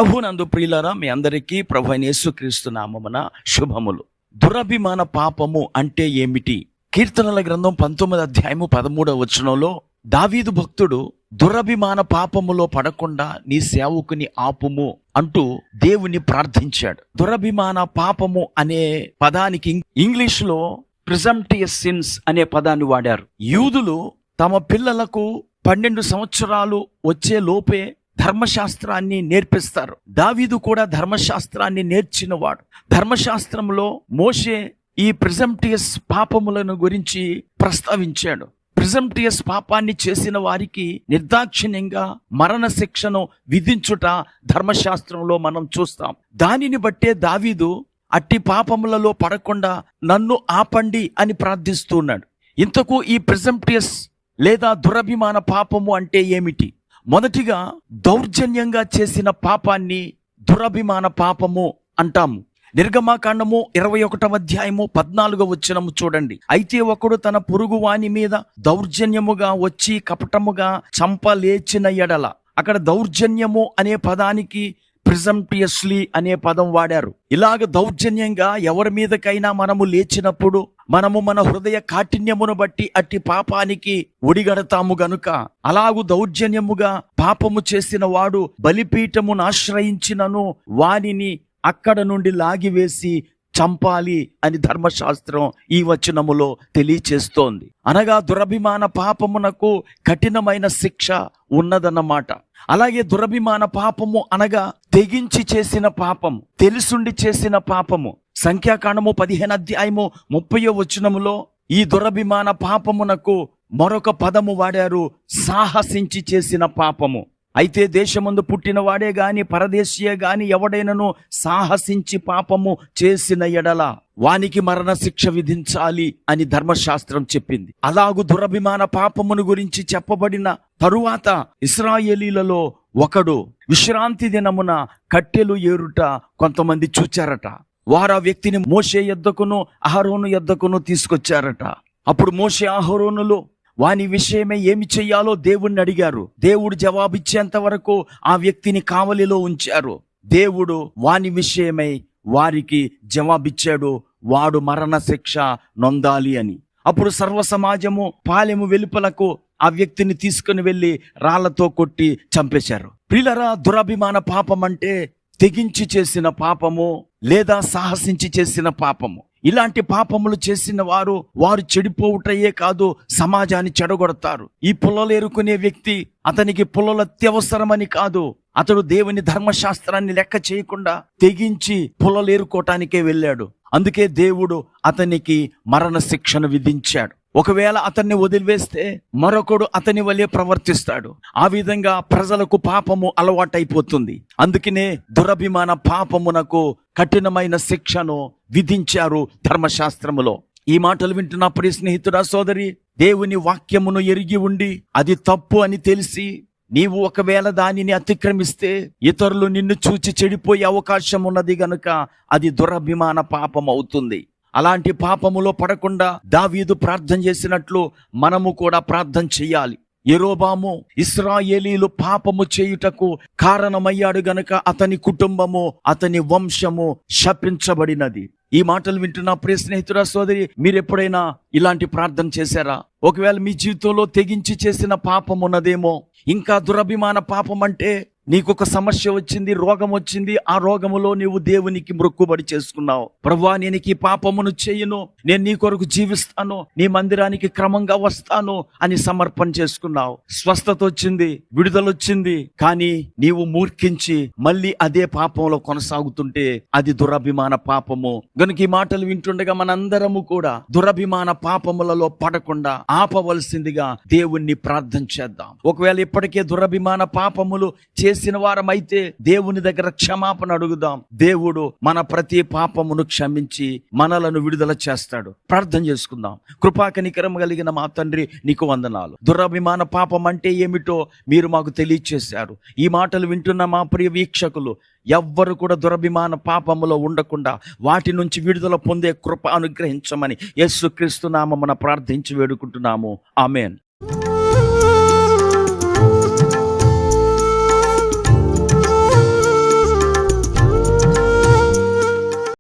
ప్రభునందు ప్రియులారా, మీ అందరికీ ప్రభు అయిన యేసుక్రీస్తు నామమున శుభములు. దురభిమాన పాపము అంటే ఏమిటి? కీర్తనల గ్రంథం 19వ అధ్యాయము 13వ వచనంలో దావీదు భక్తుడు దురభిమాన పాపములో పడకుండా నీ సేవకుని ఆపుము అంటూ దేవుని ప్రార్థించాడు. దురభిమాన పాపము అనే పదానికి ఇంగ్లీష్లో ప్రిజంప్టియస్ సిన్స్ అనే పదాన్ని వాడారు. యూదులు తమ పిల్లలకు 12 సంవత్సరాలు వచ్చే లోపే ధర్మశాస్త్రాన్ని నేర్పిస్తారు. దావీదు కూడా ధర్మశాస్త్రాన్ని నేర్చినవాడు. ధర్మశాస్త్రంలో మోషే ఈ ప్రిజంప్టియస్ పాపములను గురించి ప్రస్తావించాడు. ప్రిజంప్టియస్ పాపాన్ని చేసిన వారికి నిర్దాక్షిణ్యంగా మరణ శిక్షను విధించుట ధర్మశాస్త్రంలో మనం చూస్తాం. దానిని బట్టే దావీదు అట్టి పాపములలో పడకుండా నన్ను ఆపండి అని ప్రార్థిస్తున్నాడు. ఇంతకు ఈ ప్రిజంప్టియస్ లేదా దురభిమాన పాపము అంటే ఏమిటి? మొదటిగా దౌర్జన్యంగా చేసిన పాపాన్ని దురభిమాన పాపము అంటాము. నిర్గమాకాండము 21వ అధ్యాయము 14వ వచనము చూడండి. అయితే ఒకడు తన పొరుగు వాని మీద దౌర్జన్యముగా వచ్చి కపటముగా చంపలేచిన ఎడల, అక్కడ దౌర్జన్యము అనే పదానికి ప్రిజంప్టియస్లీ అనే పదం వాడారు. ఇలాగ దౌర్జన్యంగా ఎవరి మీదకైనా మనము లేచినప్పుడు మనము మన హృదయ కాఠిన్యమును బట్టి అట్టి పాపానికి ఒడిగడతాము గనుక, అలాగు దౌర్జన్యముగా పాపము చేసిన వాడు బలిపీఠమును ఆశ్రయించినను వానిని అక్కడ నుండి లాగివేసి చంపాలి అని ధర్మశాస్త్రం ఈ వచనములో తెలియచేస్తోంది. అనగా దురభిమాన పాపమునకు కఠినమైన శిక్ష ఉన్నదన్నమాట. అలాగే దురభిమాన పాపము అనగా తెగించి చేసిన పాపము, తెలుసుండి చేసిన పాపము. సంఖ్యాకాండము 15వ అధ్యాయము 30వ వచనములో ఈ దురభిమాన పాపమునకు మరొక పదము వాడారు, సాహసించి చేసిన పాపము. అయితే దేశమందు పుట్టిన వాడే గాని పరదేశీయే గాని ఎవడైనను సాహసించి పాపము చేసిన ఎడల వానికి మరణ శిక్ష విధించాలి అని ధర్మశాస్త్రం చెప్పింది. అలాగు దురభిమాన పాపమును గురించి చెప్పబడిన తరువాత ఇశ్రాయేలీలలో ఒకడు విశ్రాంతి దినమున కట్టెలు ఏరుట కొంతమంది చూచారట. వారు ఆ వ్యక్తిని మోషే యొద్దకును అహరోను యొద్దకును తీసుకొచ్చారట. అప్పుడు మోషే అహరోనులు వాని విషయమే ఏమి చెయ్యాలో దేవుణ్ణి అడిగారు. దేవుడు జవాబిచ్చేంత వరకు ఆ వ్యక్తిని కావలిలో ఉంచారు. దేవుడు వాని విషయమై వారికి జవాబిచ్చాడు, వాడు మరణ శిక్ష నొందాలి అని. అప్పుడు సర్వ సమాజము పాలెము వెలుపలకు ఆ వ్యక్తిని తీసుకుని వెళ్ళి రాళ్లతో కొట్టి చంపేశారు. ప్రియులారా, దురభిమాన పాపం అంటే తెగించి చేసిన పాపము లేదా సాహసించి చేసిన పాపము. ఇలాంటి పాపములు చేసిన వారు చెడిపోవుటయే కాదు, సమాజాన్ని చెడగొడతారు. ఈ పుల్లలు ఏరుకునే వ్యక్తి అతనికి పుల్లలు అత్యవసరమని కాదు, అతడు దేవుని ధర్మశాస్త్రాన్ని లెక్క చేయకుండా తెగించి పుల్లలు ఏరుకోవటానికే వెళ్ళాడు. అందుకే దేవుడు అతనికి మరణ శిక్షను విధించాడు. ఒకవేళ అతన్ని వదిలివేస్తే మరొకడు అతని వలె ప్రవర్తిస్తాడు. ఆ విధంగా ప్రజలకు పాపము అలవాటైపోతుంది. అందుకనే దురభిమాన పాపమునకు కఠినమైన శిక్షను విధించారు ధర్మశాస్త్రములో. ఈ మాటలు వింటున్న ప్రియ స్నేహితుడా, సోదరి, దేవుని వాక్యమును ఎరిగి ఉండి అది తప్పు అని తెలిసి నీవు ఒకవేళ దానిని అతిక్రమిస్తే ఇతరులు నిన్ను చూచి చెడిపోయే అవకాశం ఉన్నది గనుక అది దురభిమాన పాపం అవుతుంది. అలాంటి పాపములో పడకుండా దావీదు ప్రార్థన చేసినట్లు మనము కూడా ప్రార్థన చెయ్యాలి. యెరోబాము ఇశ్రాయేలీలు పాపము చేయుటకు కారణమయ్యాడు గనుక అతని కుటుంబము అతని వంశము శపించబడినది. ఈ మాటలు వింటున్న ప్రియ స్నేహితుడా, సోదరి, మీరు ఎప్పుడైనా ఇలాంటి ప్రార్థన చేశారా? ఒకవేళ మీ జీవితంలో తెగించి చేసిన పాపం ఉన్నదేమో. ఇంకా దురభిమాన పాపం అంటే నీకొక సమస్య వచ్చింది, రోగం వచ్చింది, ఆ రోగములో నీవు దేవునికి మొక్కుబడి చేసుకున్నావు. ప్రభువా, నేను ఈ పాపమును చేయను, నేను నీ కొరకు జీవిస్తాను, నీ మందిరానికి క్రమంగా వస్తాను అని సమర్పణ చేసుకున్నావు. స్వస్థత వచ్చింది, విడుదల వచ్చింది, కానీ నీవు మూర్ఖించి మళ్ళీ అదే పాపంలో కొనసాగుతుంటే అది దురభిమాన పాపము. గనుక ఈ మాటలు వింటుండగా మనందరము కూడా దురభిమాన పాపములలో పడకుండా ఆపవలసిందిగా దేవుణ్ణి ప్రార్థన చేద్దాం. ఒకవేళ ఇప్పటికే దురభిమాన పాపములు చేసిన వారమైతే దేవుని దగ్గర క్షమాపణ అడుగుదాం. దేవుడు మన ప్రతి పాపమును క్షమించి మనలను విడుదల చేస్తాడు. ప్రార్థన చేసుకుందాం. కృపాకనికరం కలిగిన మా తండ్రి, నీకు వందనాలు. దురభిమాన పాపం అంటే ఏమిటో మీరు మాకు తెలియచేశారు. ఈ మాటలు వింటున్న మా ప్రియ వీక్షకులు ఎవ్వరు కూడా దురభిమాన పాపములో ఉండకుండా వాటి నుంచి విడుదల పొందే కృప అనుగ్రహించమని యేసుక్రీస్తు నామమున ప్రార్థించి వేడుకుంటున్నాము. ఆమేన్.